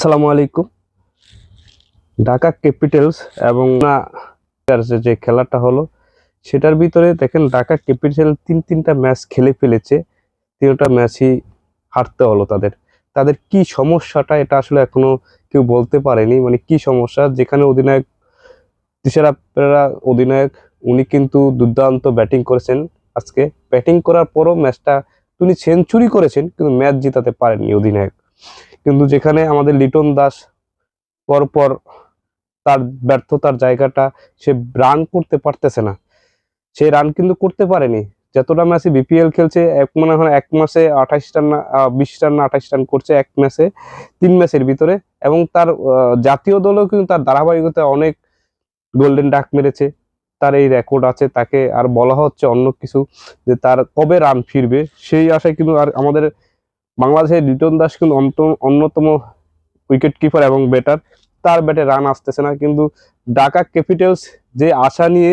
আসসালামু আলাইকুম। ঢাকা ক্যাপিটালস এবং যে খেলাটা হলো সেটার ভিতরে দেখেন ঢাকা ক্যাপিটাল তিনটা ম্যাচ খেলে ফেলেছে। তিনটা ম্যাচই হারতে হলো তাদের। তাদের কি সমস্যাটা এটা আসলে এখনো কেউ বলতে পারেনি, মানে কি সমস্যা। যেখানে অধিনায়ক তিশারা পেরেরা অধিনায়ক, উনি কিন্তু দুর্দান্ত ব্যাটিং করেছেন। আজকে ব্যাটিং করার পরও ম্যাচটা উনি সেঞ্চুরি করেছেন কিন্তু ম্যাচ জিতাতে পারেননি অধিনায়ক। কিন্তু যেখানে আমাদের লিটন দাস পরপর তার ব্যর্থতার জায়গাটা, সে রান করতে পারতেছে না। সে রান কিন্তু করতে পারেনি। যতটা ম্যাচে বিপিএল খেলছে, মনে হয় এক মাসে 28 রান না 20 রান না 28 রান করছে এক ম্যাচে, 3 ম্যাচের ভিতরে। এবং তার জাতীয় দলেও কিন্তু তার ধারাবাহিকতায় অনেক গোল্ডেন ডাক মেরেছে। তার এই রেকর্ড আছে, তাকে আর বলা হচ্ছে অন্য কিছু, যে তার কবে রান ফিরবে সেই আশায় কিন্তু। আর আমাদের বাংলাদেশের লিটন দাস কিন্তু অন্যতম উইকেট কিপার এবং ব্যাটার, তার ব্যাটে রান আসতেছে না। কিন্তু ঢাকা ক্যাপিটালস যে আশা নিয়ে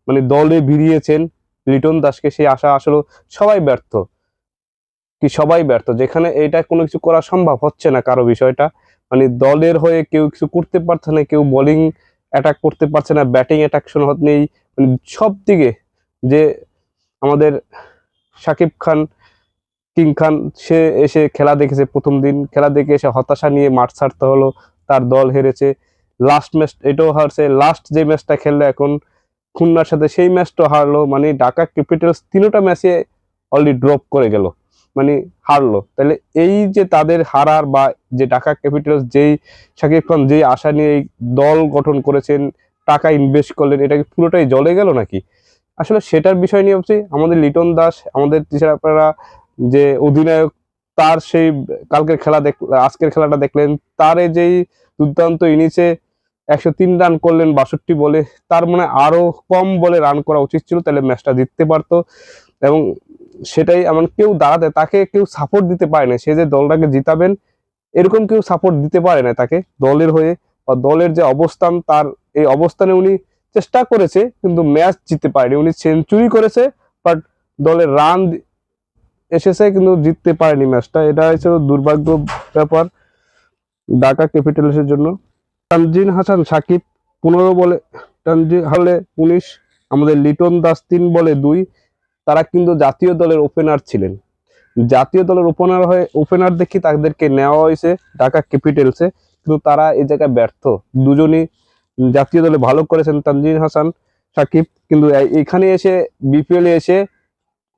মানে দলে ভিড়িয়েছেন লিটন দাসকে, সেই আশা আসলে সবাই ব্যর্থ। যেখানে এটা কোনো কিছু করা সম্ভব হচ্ছে না কারো বিষয়টা, মানে দলের হয়ে কেউ কিছু করতে পারছে না, কেউ বোলিং অ্যাটাক করতে পারছে না, ব্যাটিং অ্যাটাক নেই। মানে সব দিকে যে আমাদের শাকিব খান কিং খান, সে এসে খেলা দেখেছে, প্রথম দিন খেলা দেখে এসে হতাশা নিয়ে মাঠ ছাড়তে হলো, তার দল হেরেছে। লাস্ট ম্যাচ এটাও হারছে, লাস্ট যে ম্যাচটা খেললো এখন খুলনার সাথে, সেই ম্যাচটা হারলো। মানে ঢাকা ক্যাপিটালস তিনটা ম্যাচে অলরেডি ড্রপ করে গেল, মানে হারলো। তাহলে এই যে তাদের হারার, বা যে ঢাকা ক্যাপিটালস যেই শাকিব খান যেই আশা নিয়ে এই দল গঠন করেছেন, টাকা ইনভেস্ট করলেন, এটা কি পুরোটাই জলে গেল নাকি? আসলে সেটার বিষয় নিয়ে হচ্ছে আমাদের লিটন দাস, আমাদের আপনারা যে অধিনায়ক, তার সেই কালকের খেলা আজকের খেলাটা দেখলেন, তার এই যেই দুর্দান্ত ইনিংসে 103 রান করলেন 62 বলে। তার মানে আরো কম বলে রান করা উচিত ছিল, তাহলে ম্যাচটা জিততে পারতো। এবং সেটাই এমন কেউ দাঁড়াতে, তাকে কেউ সাপোর্ট দিতে পারে না। সে যে দলটাকে জিতাবেন এরকম কেউ সাপোর্ট দিতে পারে না তাকে দলের হয়ে, বা দলের যে অবস্থান, তার এই অবস্থানে উনি চেষ্টা করেছে কিন্তু ম্যাচ জিততে পারেনি। উনি সেঞ্চুরি করেছে, বাট দলের রান এসেছে কিন্তু জিততে পারেনি ম্যাচটা। এটা হচ্ছে দুর্ভাগ্য ব্যাপার ঢাকা ক্যাপিটালসের জন্য। তানজিন হাসান সাকিব 15 বলে, তানজিন হলে 19, আমাদের লিটন দাস 3 বলে 2। তারা কিন্তু জাতীয় দলের ওপেনার ছিলেন। জাতীয় দলের ওপেনার দেখি তাদেরকে নেওয়া হয়েছে ঢাকা ক্যাপিটালসে, কিন্তু তারা এই জায়গায় ব্যর্থ। দুজনই জাতীয় দলে ভালো করেছেন, তানজিন হাসান সাকিব, কিন্তু এখানে এসে বিপিএল এসে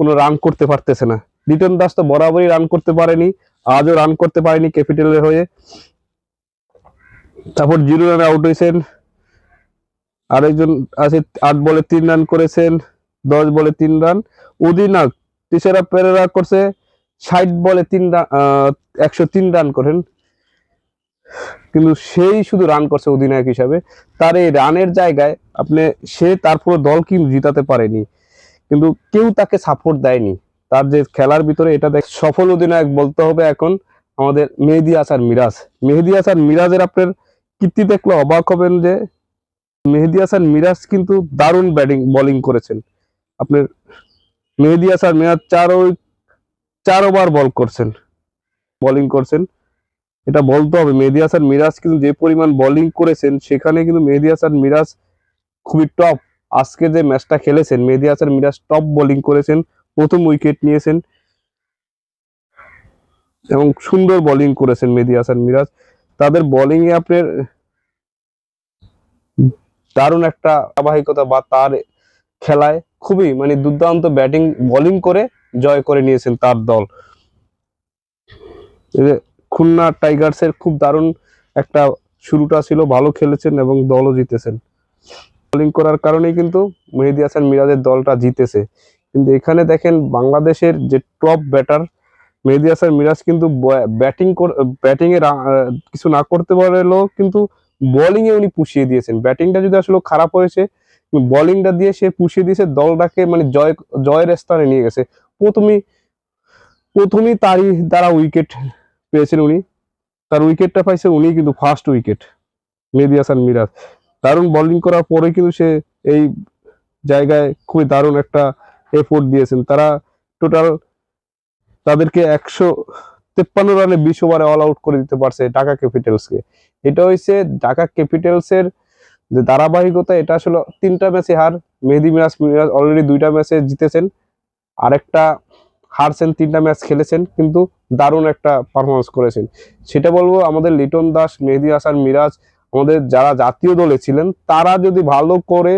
কোনো রান করতে পারতেছে না। লিটন দাস তো বরাবরই রান করতে পারেনি, আজও রান করতে পারেনি ক্যাপিটালের হয়ে। তারপর 0 রানে আউট হয়েছেন। আরেকজন আছে 8 বলে 3 রান করেছেন, 10 বলে 3 রান। অধিনায়ক তিশারা পেরেরা করছে 60 বলে 3 রান, 103 রান করেন, কিন্তু সেই শুধু রান করছে অধিনায়ক হিসাবে। তার এই রানের জায়গায় আপনি, সে তারপর দল কিন্তু জিতাতে পারেনি, কিন্তু কেউ তাকে সাপোর্ট দেয়নি। তার যে খেলার ভিতরে, এটা দেখ সফল অধিনায়ক বলতে হবে এখন আমাদের মেহেদী হাসান মিরাজ। মেহেদী হাসান মিরাজের আপনার কীর্তি দেখলে অবাক হবেন, যে মেহেদী হাসান মিরাজ কিন্তু দারুণ বোলিং করেছেন। আপনার মেহেদী হাসান মিরাজ 4 ওভার বোলিং করছেন। এটা বলতে হবে, মেহেদী হাসান মিরাজ কিন্তু যে পরিমাণ বোলিং করেছেন, সেখানে কিন্তু মেহেদী হাসান মিরাজ খুবই টপ। আজকে যে ম্যাচটা খেলেছেন, মেহেদী হাসান মিরাজ টপ বোলিং করেছেন, প্রথম উইকেট নিয়েছেন এবং সুন্দর বোলিং করেছেন মেহেদী হাসান মিরাজ। তাদের বোলিং এ আপনার দারুণ একটা ধারাবাহিকতা, বা তার খেলায় খুবই মানে দুর্দান্ত ব্যাটিং বোলিং করে জয় করে নিয়েছেন তার দল। খুলনা টাইগার্সের খুব দারুণ একটা শুরুটা ছিল, ভালো খেলেছেন এবং দলও জিতেছেন। বোলিং করার কারণেই কিন্তু মেহেদী হাসান মিরাজের দলটা জিতেছে। কিন্তু এখানে দেখেন বাংলাদেশের যে টপ ব্যাটার মেহেদী হাসান মিরাজ কিন্তু ব্যাটিং এ কিছু না করতে পারলেও কিন্তু বোলিং এ উনি পুষিয়ে দিয়েছেন। ব্যাটিংটা যদি আসলে খারাপ হয়েছে, বোলিংটা দিয়ে সে পুষিয়ে দিয়েছে দলটাকে, মানে জয়ের স্থানে নিয়ে গেছে। প্রথমেই প্রথমেই তারই দ্বারা উইকেট পেয়েছেন উনি, তার উইকেটটা পাইছে উনি, কিন্তু ফার্স্ট উইকেট মেহেদী হাসান মিরাজ। দারুণ বোলিং করার পরে কিন্তু সে এই জায়গায় খুবই দারুণ একটা এফোর্ট দিয়েছেন। তারা টোটাল তাদেরকে 53 রানে 20 ওভারে অল আউট করে দিতে পারছে ঢাকা ক্যাপিটালসকে। এটা হইছে ঢাকা ক্যাপিটালসের যে ধারাবাহিকতা, এটা আসলে 3টা ম্যাচে হার। মেহেদী মিরাজ অলরেডি 2টা ম্যাচে জিতেছেন, আরেকটা হারছেন, 3টা ম্যাচ খেলেছেন, কিন্তু দারুণ একটা পারফরমেন্স করেছেন। সেটা বলবো আমাদের লিটন দাস, মেহেদী হাসান মিরাজ, আমাদের যারা জাতীয় দলে ছিলেন তারা যদি ভালো করে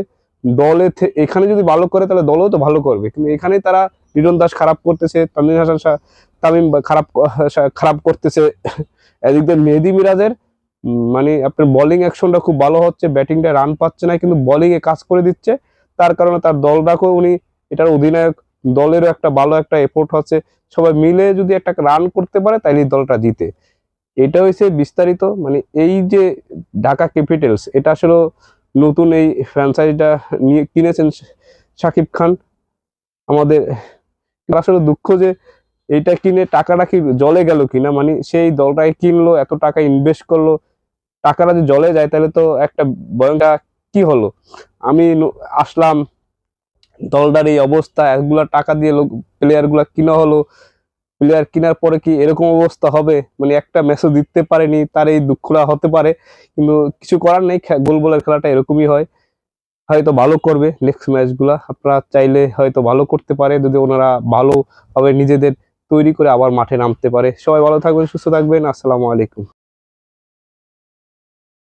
এখানে যদি ভালো করে তাহলে দলও তো ভালো করবে, কিন্তু এখানেই তারা, লিটন দাস খারাপ করতেছে, তামিম খারাপ খারাপ করতেছে। এদিক দিয়ে মেহেদী মিরাজের মানে আপনার বোলিং অ্যাকশনটা খুব ভালো হচ্ছে, ব্যাটিংটা রান পাচ্ছে না কিন্তু বোলিং এ কাজ করে দিচ্ছে। তার কারণে তার দলটাকেও উনি, এটার অধিনায়ক, দলেরও একটা ভালো একটা এফোর্ট হচ্ছে, সবাই মিলে যদি একটা রান করতে পারে তাহলে দলটা জিতে। এটা হচ্ছে বিস্তারিত, মানে এই যে ঢাকা ক্যাপিটালস, এটা আসলে নতুন এই ফ্র্যাঞ্চাইজিটা নিয়ে কিনেছেন শাকিব খান আমাদের। আসলে দুঃখ যে এইটা কিনে টাকাটা কি জলে গেল কিনা, মানে সেই দলটাকে কিনলো, এত টাকা ইনভেস্ট করলো, টাকাটা যদি জলে যায় তাহলে তো একটা ভয়ঙ্কর কি হলো। আমি আসলাম, দলটার এই অবস্থা, এগুলা টাকা দিয়ে প্লেয়ার গুলা কিনা হলো, প্লেয়ার কেনার পরে কি এরকম অবস্থা হবে, মানে একটা ম্যাচও জিততে পারেনি, তার এই দুঃখটা হতে পারে। কিন্তু কিছু করার নেই, গোল বলের খেলাটা এরকমই হয়। হয়তো ভালো করবে নেক্সট ম্যাচগুলা, আপনারা চাইলে হয়তো ভালো করতে পারে যদি ওনারা ভালোভাবে নিজেদের তৈরি করে আবার মাঠে নামতে পারে। সবাই ভালো থাকবেন, সুস্থ থাকবেন, আসসালামু আলাইকুম।